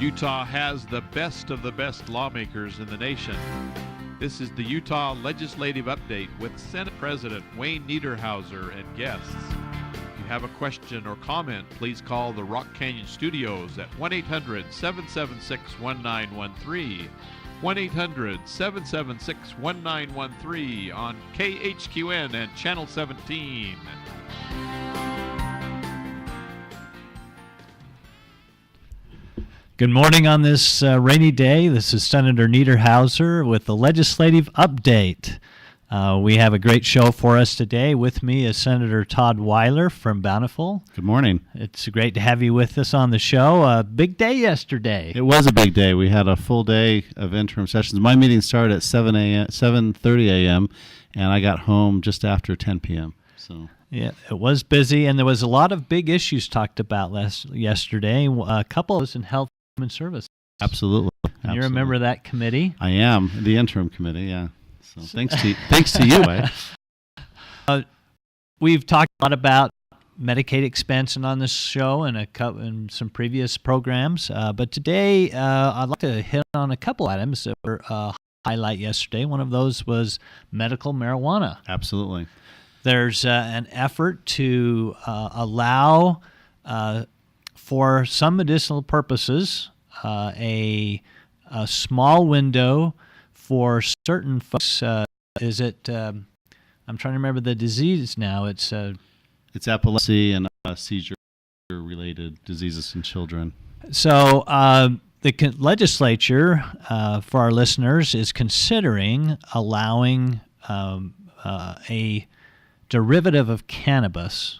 Utah has the best of the best lawmakers in the nation. This is the Utah Legislative Update with Senate President Wayne Niederhauser and guests. If you have a question or comment, please call the Rock Canyon Studios at 1-800-776-1913, 1-800-776-1913 on KHQN and Channel 17. Good morning on this rainy day. This is Senator Niederhauser with the Legislative Update. We have a great show for us today. With me is Senator Todd Weiler from Bountiful. Good morning. It's great to have you with us on the show. A big day yesterday. It was a big day. We had a full day of interim sessions. My meeting started at 7:30 a.m., and I got home just after 10 p.m. So. Yeah, it was busy, and there was a lot of big issues talked about yesterday. A couple of those in Health and Human Services. Absolutely. And you're a member of that committee? I am, the interim committee, yeah. So thanks to you, eh? We've talked a lot about Medicaid expansion on this show and in some previous programs, but today I'd like to hit on a couple items that were highlight yesterday. One of those was medical marijuana. Absolutely. There's an effort to allow, for some medicinal purposes, a small window for certain folks. Is it? I'm trying to remember the disease now. It's epilepsy and seizure-related diseases in children. So the legislature, for our listeners, is considering allowing a derivative of cannabis.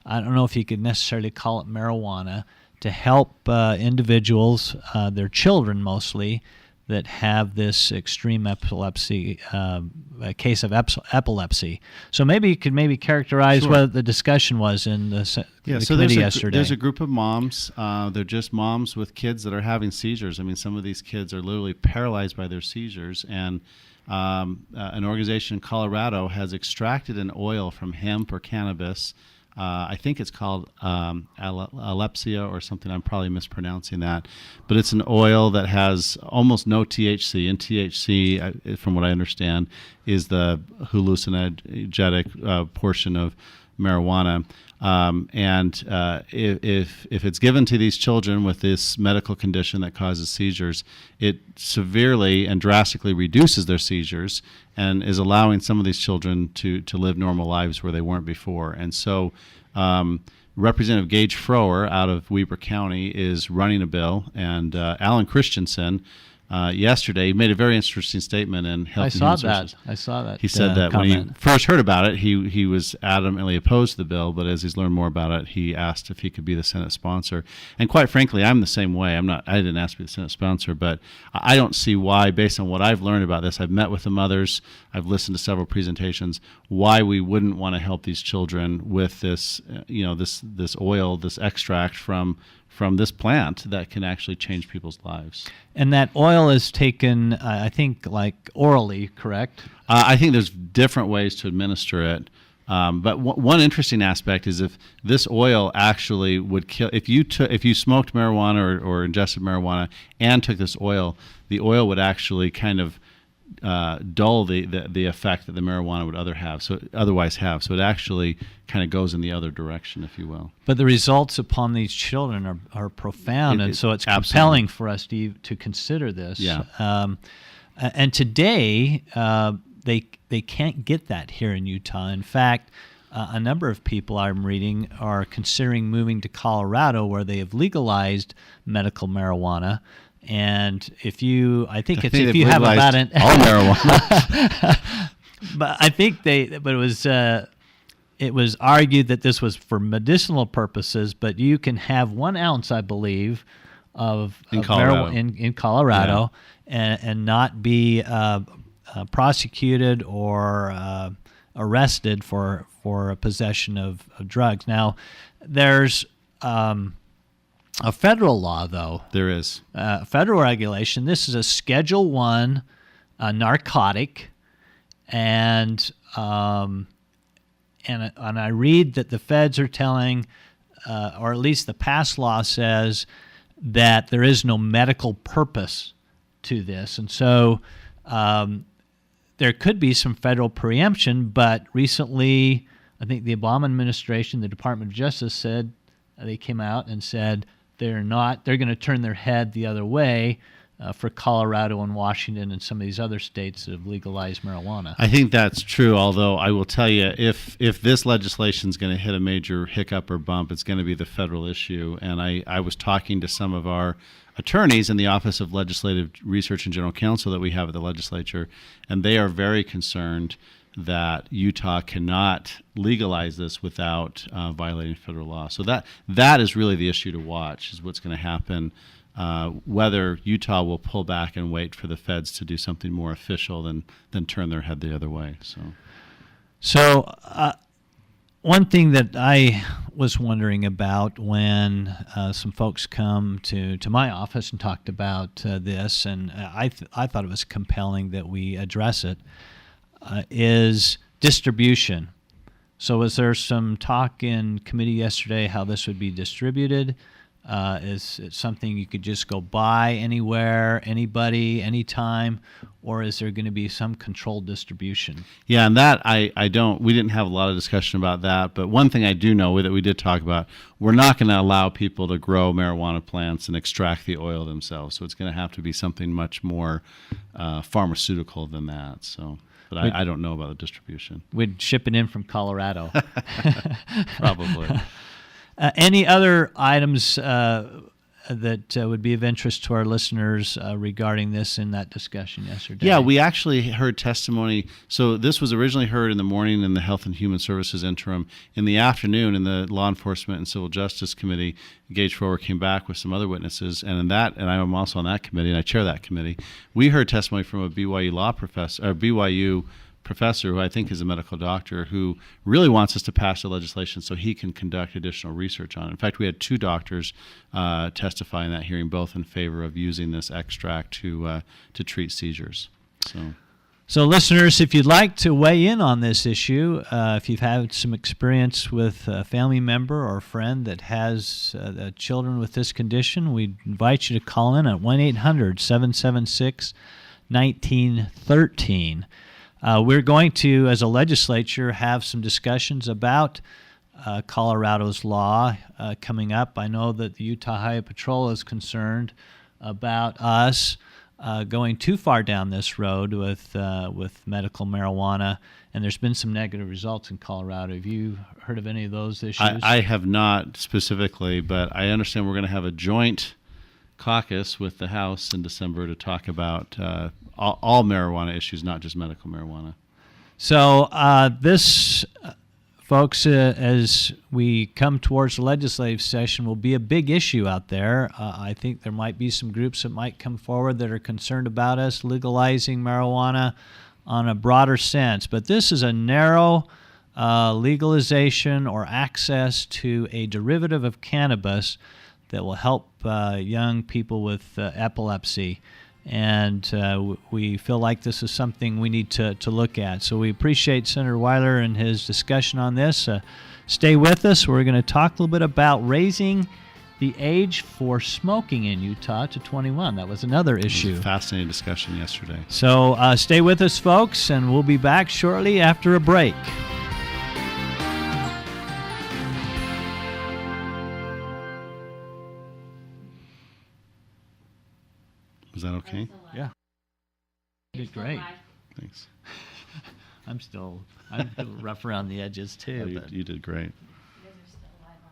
I don't know if you could necessarily call it marijuana, to help individuals, their children mostly, that have this extreme epilepsy, a case of epilepsy. So maybe you could characterize Sure. what the discussion was in the committee yesterday. There's a group of moms. They're just moms with kids that are having seizures. I mean, some of these kids are literally paralyzed by their seizures, and an organization in Colorado has extracted an oil from hemp or cannabis. I think it's called Alepsia or something. I'm probably mispronouncing that. But it's an oil that has almost no THC. And THC, from what I understand, is the hallucinogenic portion of marijuana. If it's given to these children with this medical condition that causes seizures, it severely and drastically reduces their seizures and is allowing some of these children to live normal lives where they weren't before. And so Representative Gage Frower out of Weber County is running a bill, and Alan Christensen yesterday made a very interesting statement in Health and Human Services. I saw that. He said that comment. when he first heard about it, he was adamantly opposed to the bill, but as he's learned more about it, he asked if he could be the Senate sponsor. And quite frankly, I'm the same way. I didn't ask to be the Senate sponsor, but I don't see why, based on what I've learned about this, I've met with the mothers, I've listened to several presentations, why we wouldn't want to help these children with this, this oil, this extract from this plant that can actually change people's lives. And that oil is taken, I think, like orally, correct? I think there's different ways to administer it. But one interesting aspect is if this oil actually would kill, if you smoked marijuana or ingested marijuana and took this oil, the oil would actually kind of dull the effect that the marijuana would otherwise have. So it actually kind of goes in the other direction, if you will. But the results upon these children are profound, and so it's absolutely compelling for us to consider this. Yeah. And today, they can't get that here in Utah. In fact, a number of people I'm reading are considering moving to Colorado, where they have legalized medical marijuana. And if you have about all marijuana, but I think it was argued that this was for medicinal purposes. But you can have 1 ounce, I believe, of Colorado. marijuana in Colorado, and not be prosecuted or arrested for a possession of drugs. Now, there's a federal law, though. There is. Federal regulation. This is a Schedule 1 narcotic, and I read that the feds are telling, or at least the past law says, that there is no medical purpose to this. And so there could be some federal preemption, but recently I think the Obama administration, the Department of Justice said, they came out and said they're going to turn their head the other way for Colorado and Washington and some of these other states that have legalized marijuana. I think that's true, although I will tell you, if this legislation is going to hit a major hiccup or bump, it's going to be the federal issue. And I was talking to some of our attorneys in the Office of Legislative Research and General Counsel that we have at the legislature, and they are very concerned that Utah cannot legalize this without violating federal law. So that is really the issue to watch, is what's going to happen, whether Utah will pull back and wait for the feds to do something more official than turn their head the other way. So one thing that I was wondering about when some folks come to my office and talked about this, and I thought it was compelling that we address it, is distribution. So was there some talk in committee yesterday how this would be distributed? Is it something you could just go buy anywhere, anybody, anytime, or is there going to be some controlled distribution? Yeah, and that we didn't have a lot of discussion about that, but one thing I do know that we did talk about, we're not going to allow people to grow marijuana plants and extract the oil themselves. So it's going to have to be something much more pharmaceutical than that. So, but I don't know about the distribution. We'd ship it in from Colorado. Probably. Any other items that would be of interest to our listeners regarding this in that discussion yesterday? Yeah, we actually heard testimony. So this was originally heard in the morning in the Health and Human Services interim. In the afternoon, in the Law Enforcement and Civil Justice Committee, Gage Forward came back with some other witnesses, and I'm also on that committee, and I chair that committee. We heard testimony from a BYU law professor, or BYU professor, who I think is a medical doctor, who really wants us to pass the legislation so he can conduct additional research on it. In fact, we had two doctors testify in that hearing, both in favor of using this extract to treat seizures. So listeners, if you'd like to weigh in on this issue, if you've had some experience with a family member or friend that has children with this condition, we invite you to call in at 1-800-776-1913. We're going to, as a legislature, have some discussions about Colorado's law coming up. I know that the Utah Highway Patrol is concerned about us going too far down this road with medical marijuana, and there's been some negative results in Colorado. Have you heard of any of those issues? I have not specifically, but I understand we're going to have a joint caucus with the House in December to talk about all marijuana issues, not just medical marijuana. So this, folks, as we come towards the legislative session, will be a big issue out there. I think there might be some groups that might come forward that are concerned about us legalizing marijuana on a broader sense. But this is a narrow legalization or access to a derivative of cannabis that will help young people with epilepsy. And we feel like this is something we need to look at. So we appreciate Senator Weiler and his discussion on this. Stay with us. We're going to talk a little bit about raising the age for smoking in Utah to 21. That was another issue. It was a fascinating discussion yesterday. So stay with us, folks, and we'll be back shortly after a break. Was that okay? Yeah. You did great. Thanks. I'm still rough around the edges, too. Oh, you did great. You guys are still live on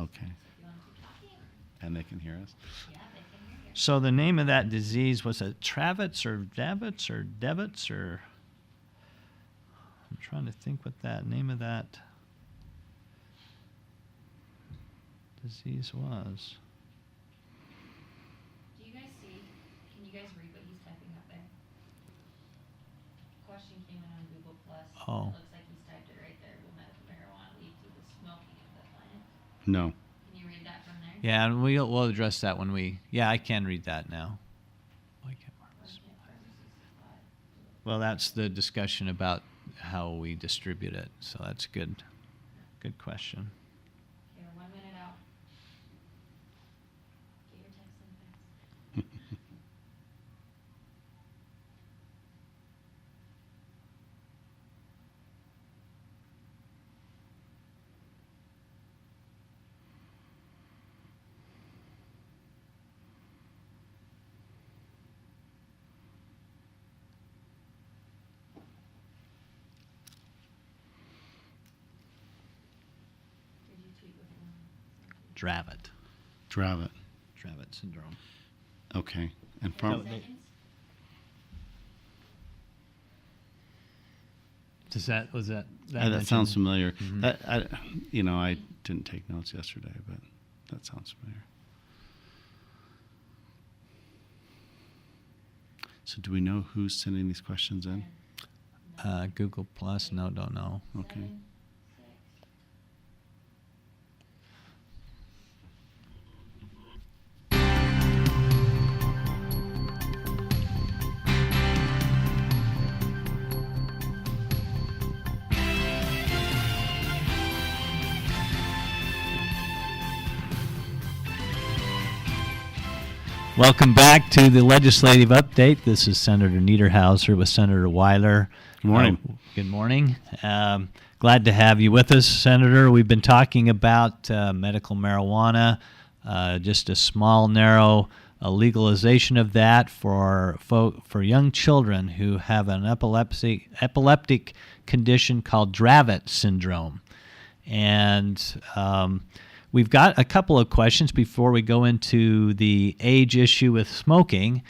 TV. Okay. You want to keep talking? And they can hear us? Yeah, they can hear you. So the name of that disease, was it Travitz or Davitz or Devitz or... I'm trying to think what that name of that disease was. Do you guys see? Can you guys read what he's typing up there? Question came in on Google Plus. Oh. It looks like he's typed it right there. Will medical marijuana lead to the smoking of the plant? No. Can you read that from there? Yeah, and we'll address that when we... Yeah, I can read that now. Well, that's the discussion about how we distribute it. So that's good. Good question. Okay, we're 1 minute out. Dravet Dravet. syndrome. Okay. And So was that that sounds familiar. Mhm. I didn't take notes yesterday, but that sounds familiar. So do we know who's sending these questions in? Google Plus? No, don't know. Okay. 7, 6. Welcome back to the legislative update. This is Senator Niederhauser with Senator Weiler. Good morning. Good morning. Glad to have you with us, Senator. We've been talking about medical marijuana, just a small, narrow legalization of that for young children who have an epileptic condition called Dravet syndrome. And we've got a couple of questions before we go into the age issue with smoking.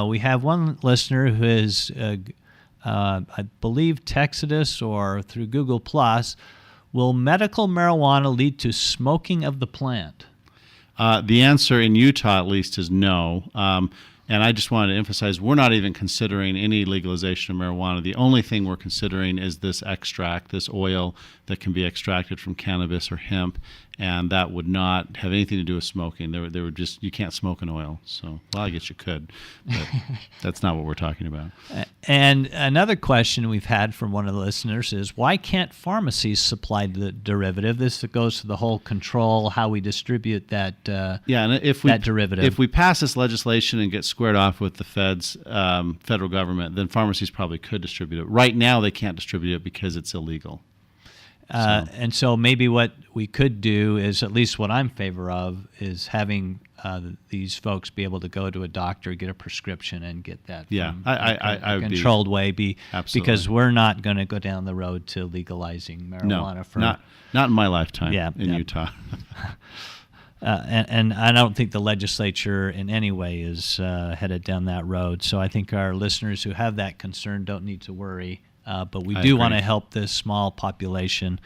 We have one listener who is, I believe, texted us or through Google Plus. Will medical marijuana lead to smoking of the plant? The answer in Utah, at least, is no. And I just wanted to emphasize, we're not even considering any legalization of marijuana. The only thing we're considering is this extract, this oil that can be extracted from cannabis or hemp, and that would not have anything to do with smoking. They were just, you can't smoke an oil. So, well, I guess you could, but that's not what we're talking about. And another question we've had from one of the listeners is, why can't pharmacies supply the derivative? This goes to the whole control, how we distribute that and that derivative. If we pass this legislation and get squared off with the federal government, then pharmacies probably could distribute it. Right now, they can't distribute it because it's illegal. And so maybe what we could do is, at least what I'm in favor of, is having these folks be able to go to a doctor, get a prescription, and get that from I a would controlled way. Absolutely. Because we're not going to go down the road to legalizing marijuana. Not in my lifetime in Utah. And I don't think the legislature in any way is headed down that road. So I think our listeners who have that concern don't need to worry. But we do want to help this small population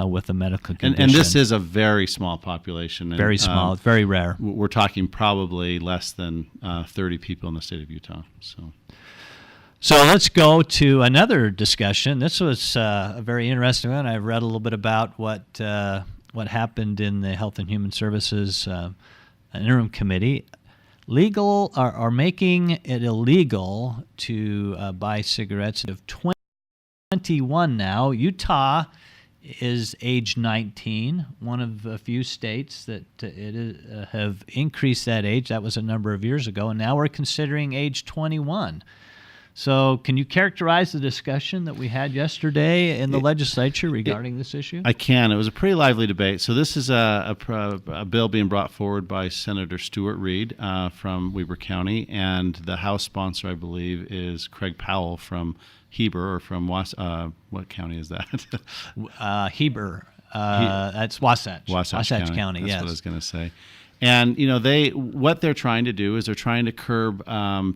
with a medical condition. And this is a very small population. Very small. It's very rare. We're talking probably less than 30 people in the state of Utah. So let's go to another discussion. This was a very interesting one. I've read a little bit about what happened in the Health and Human Services Interim Committee. Are making it illegal to buy cigarettes of 21 now. Utah is age 19, one of a few states that have increased that age. That was a number of years ago, and now we're considering age 21. So can you characterize the discussion that we had yesterday in the legislature regarding this issue? I can. It was a pretty lively debate. So this is a bill being brought forward by Senator Stuart Reed from Weber County, and the House sponsor, I believe, is Craig Powell from Heber, or from what county is that? Heber. That's Wasatch. Wasatch County. That's yes. what I was going to say. And what they're trying to do is they're trying to curb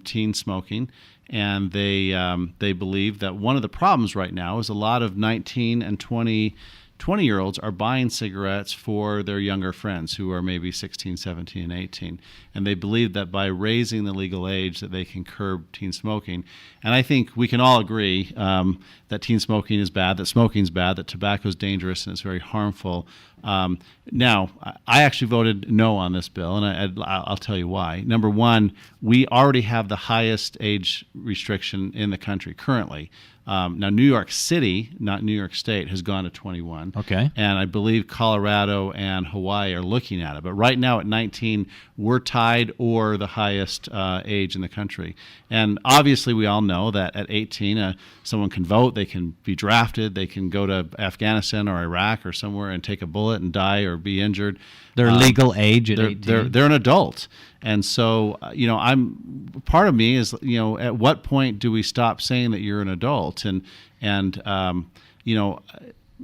teen smoking, and they believe that one of the problems right now is a lot of 19 and 20-year-olds are buying cigarettes for their younger friends who are maybe 16, 17, and 18. And they believe that by raising the legal age that they can curb teen smoking. And I think we can all agree that teen smoking is bad, that smoking is bad, that tobacco is dangerous and it's very harmful. Now, I actually voted no on this bill, and I'll tell you why. Number one, we already have the highest age restriction in the country currently. Now, New York City, not New York State, has gone to 21. Okay. And I believe Colorado and Hawaii are looking at it. But right now at 19, we're tied or the highest age in the country. And obviously we all know that at 18, someone can vote, they can be drafted, they can go to Afghanistan or Iraq or somewhere and take a bullet and die or be injured. Their legal age at 18. They're an adult. And so, part of me is, at what point do we stop saying that you're an adult? And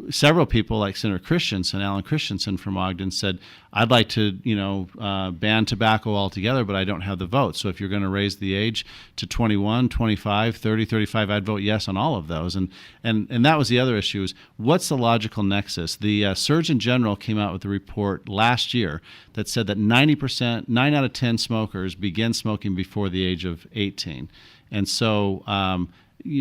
several people like Senator Christensen, Alan Christensen from Ogden, said, I'd like to, ban tobacco altogether, but I don't have the vote. So if you're going to raise the age to 21, 25, 30, 35, I'd vote yes on all of those. And that was the other issue, is what's the logical nexus? The Surgeon General came out with a report last year that said that 90%, 9 out of 10 smokers begin smoking before the age of 18. And so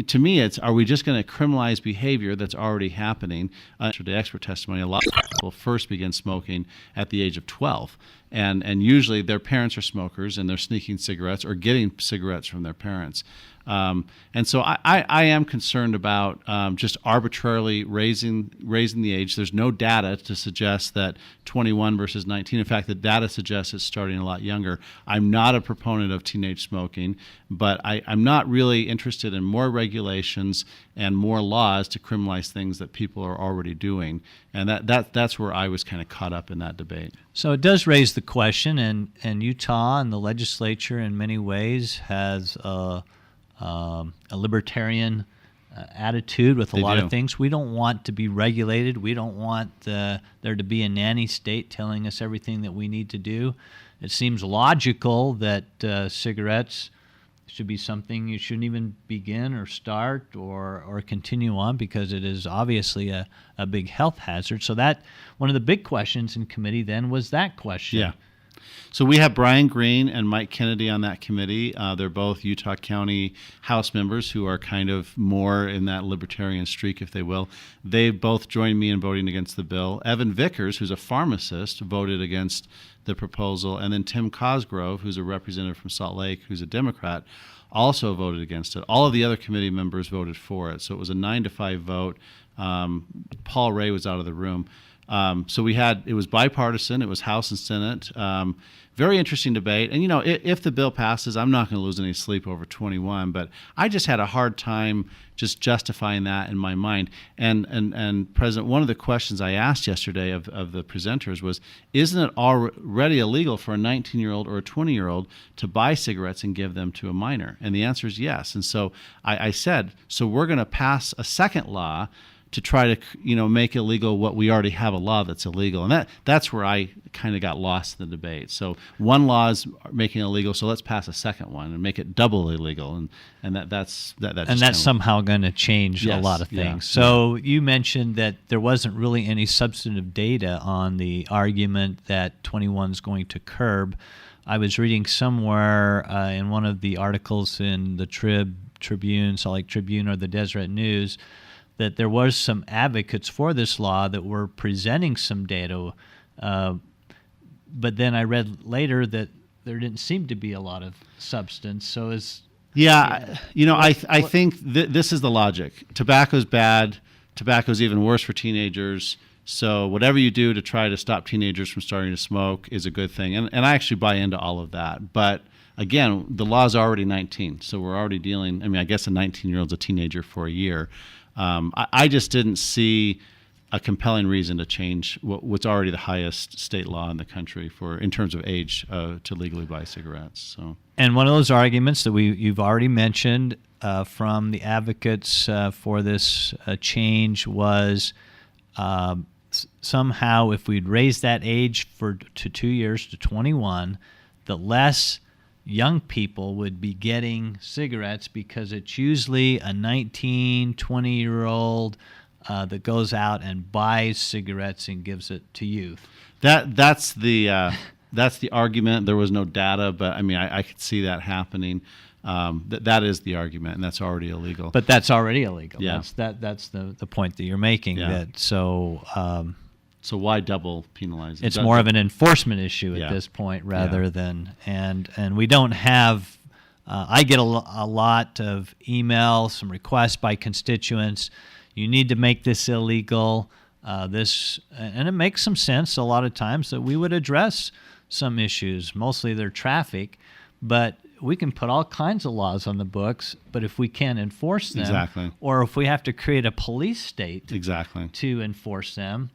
to me, it's, are we just going to criminalize behavior that's already happening? The expert testimony, a lot of people first begin smoking at the age of 12. And usually their parents are smokers and they're sneaking cigarettes or getting cigarettes from their parents. And so I am concerned about just arbitrarily raising the age. There's no data to suggest that 21 versus 19. In fact, the data suggests it's starting a lot younger. I'm not a proponent of teenage smoking, but I'm not really interested in more regulations and more laws to criminalize things that people are already doing. And that's where I was kind of caught up in that debate. So it does raise the question, and Utah and the legislature in many ways has a libertarian attitude with a lot of things. We don't want to be regulated. We don't want there to be a nanny state telling us everything that we need to do. It seems logical that cigarettes should be something you shouldn't even begin or start or continue on, because it is obviously a big health hazard. So that one of the big questions in committee then was that question. Yeah. So we have Brian Green and Mike Kennedy on that committee. They're both Utah County House members who are kind of more in that libertarian streak, if they will. They both joined me in voting against the bill. Evan Vickers, who's a pharmacist, voted against the proposal. And then Tim Cosgrove, who's a representative from Salt Lake, who's a Democrat, also voted against it. All of the other committee members voted for it. So it was a 9-5 vote. Paul Ray was out of the room. So it was bipartisan. It was House and Senate. Very interesting debate. And, if the bill passes, I'm not going to lose any sleep over 21. But I just had a hard time just justifying that in my mind. And President, one of the questions I asked yesterday of the presenters was, isn't it already illegal for a 19-year-old or a 20-year-old to buy cigarettes and give them to a minor? And the answer is yes. And so I said, so we're going to pass a second law to try to, make illegal what we already have a law that's illegal. And that's where I kind of got lost in the debate. So one law is making it illegal, so let's pass a second one and make it double illegal. And that's somehow going to change a lot of things. Yeah. So you mentioned that there wasn't really any substantive data on the argument that 21 is going to curb. I was reading somewhere in one of the articles in the Tribune, Salt Lake Tribune, or the Deseret News, that there was some advocates for this law that were presenting some data, but then I read later that there didn't seem to be a lot of substance. So I think this is the logic. Tobacco's bad. Tobacco's even worse for teenagers. So whatever you do to try to stop teenagers from starting to smoke is a good thing. And I actually buy into all of that. But again, the law's already 19, so we're already dealing. I guess a 19-year-old's a teenager for a year. I just didn't see a compelling reason to change what's already the highest state law in the country in terms of age to legally buy cigarettes. So, and one of those arguments that you've already mentioned from the advocates for this change was somehow if we'd raise that age to 2 years to 21, the less young people would be getting cigarettes, because it's usually a 19, 20-year-old that goes out and buys cigarettes and gives it to youth. That's the argument. There was no data, but I could see that happening. That is the argument, and that's already illegal. But that's already illegal. Yeah. That's the point that you're making. Yeah. So why double penalize it? It's more of an enforcement issue at this point rather than and we don't have. I get a lot of emails, some requests by constituents. You need to make this illegal. And it makes some sense a lot of times that we would address some issues. Mostly they're traffic, but we can put all kinds of laws on the books. But if we can't enforce them, or if we have to create a police state, to enforce them.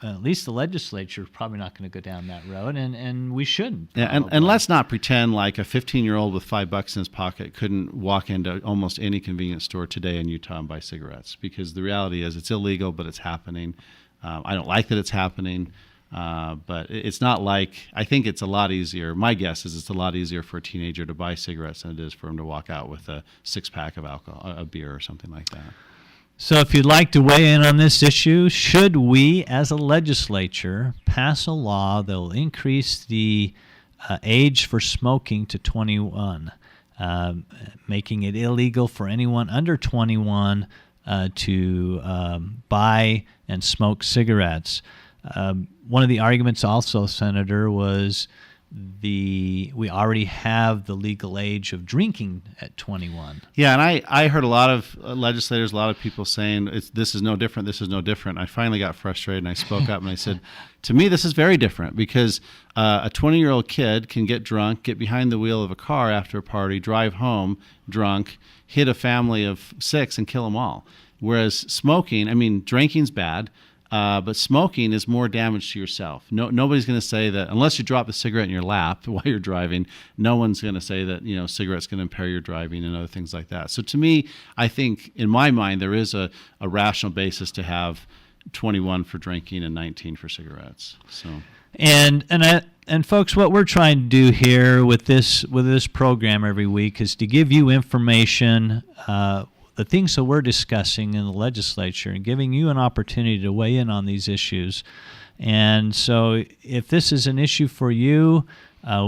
at least the legislature is probably not going to go down that road, and we shouldn't. Yeah, and probably. let's not pretend like a 15-year-old with $5 in his pocket couldn't walk into almost any convenience store today in Utah and buy cigarettes, because the reality is it's illegal, but it's happening. I don't like that it's happening, but it's not like, I think it's a lot easier. My guess is it's a lot easier for a teenager to buy cigarettes than it is for him to walk out with a 6-pack of alcohol, a beer or something like that. So if you'd like to weigh in on this issue, should we as a legislature pass a law that will increase the age for smoking to 21, making it illegal for anyone under 21 to buy and smoke cigarettes? One of the arguments also, Senator, was we already have the legal age of drinking at 21. Yeah, and I heard a lot of legislators, a lot of people saying this is no different, this is no different. I finally got frustrated and I spoke up and I said, to me, this is very different, because a 20-year-old kid can get drunk, get behind the wheel of a car after a party, drive home drunk, hit a family of 6 and kill them all. Whereas smoking, I mean, drinking's bad, but smoking is more damage to yourself. Nobody's going to say that, unless you drop the cigarette in your lap while you're driving, no one's going to say that, cigarette's going to impair your driving and other things like that. So to me, I think, in my mind, there is a rational basis to have 21 for drinking and 19 for cigarettes. So. And folks, what we're trying to do here with this program every week is to give you information, the things that we're discussing in the legislature, and giving you an opportunity to weigh in on these issues. And so if this is an issue for you,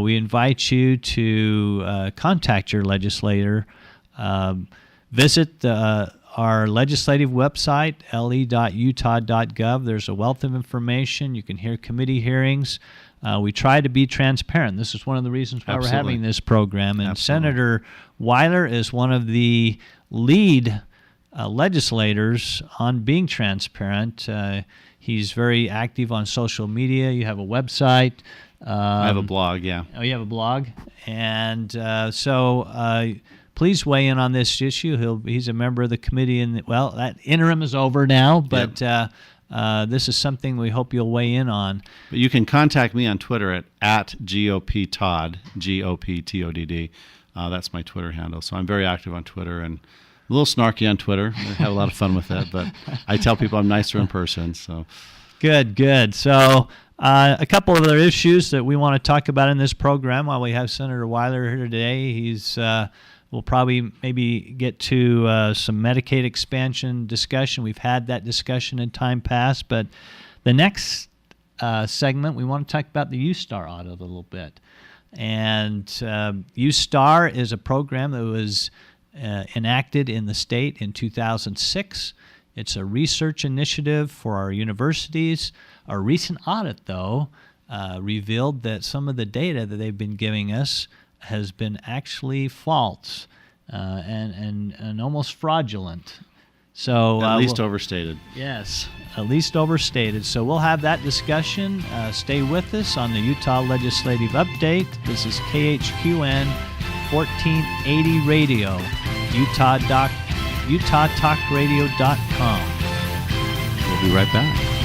we invite you to contact your legislator. Visit our legislative website, le.utah.gov. There's a wealth of information. You can hear committee hearings. We try to be transparent. This is one of the reasons why Absolutely. we're having this program. And Absolutely. Senator Weiler is one of the lead legislators on being transparent. He's very active on social media. You have a website. I have a blog, yeah. Oh, you have a blog? And so please weigh in on this issue. He's a member of the committee. That interim is over now, but this is something we hope you'll weigh in on. But you can contact me on Twitter at GOPTodd, GOPTODD. That's my Twitter handle. So I'm very active on Twitter and a little snarky on Twitter. I have a lot of fun with it, but I tell people I'm nicer in person. So Good. So a couple of other issues that we want to talk about in this program while we have Senator Weiler here today. We'll probably maybe get to some Medicaid expansion discussion. We've had that discussion in time past, but the next segment, we want to talk about the U-Star audit a little bit. And U-Star is a program that was enacted in the state in 2006. It's a research initiative for our universities. A recent audit, though, revealed that some of the data that they've been giving us has been actually false and almost fraudulent. So at least overstated. Yes, at least overstated. So we'll have that discussion. Stay with us on the Utah Legislative Update. This is KHQN 1480 Radio, UtahTalkRadio.com. We'll be right back.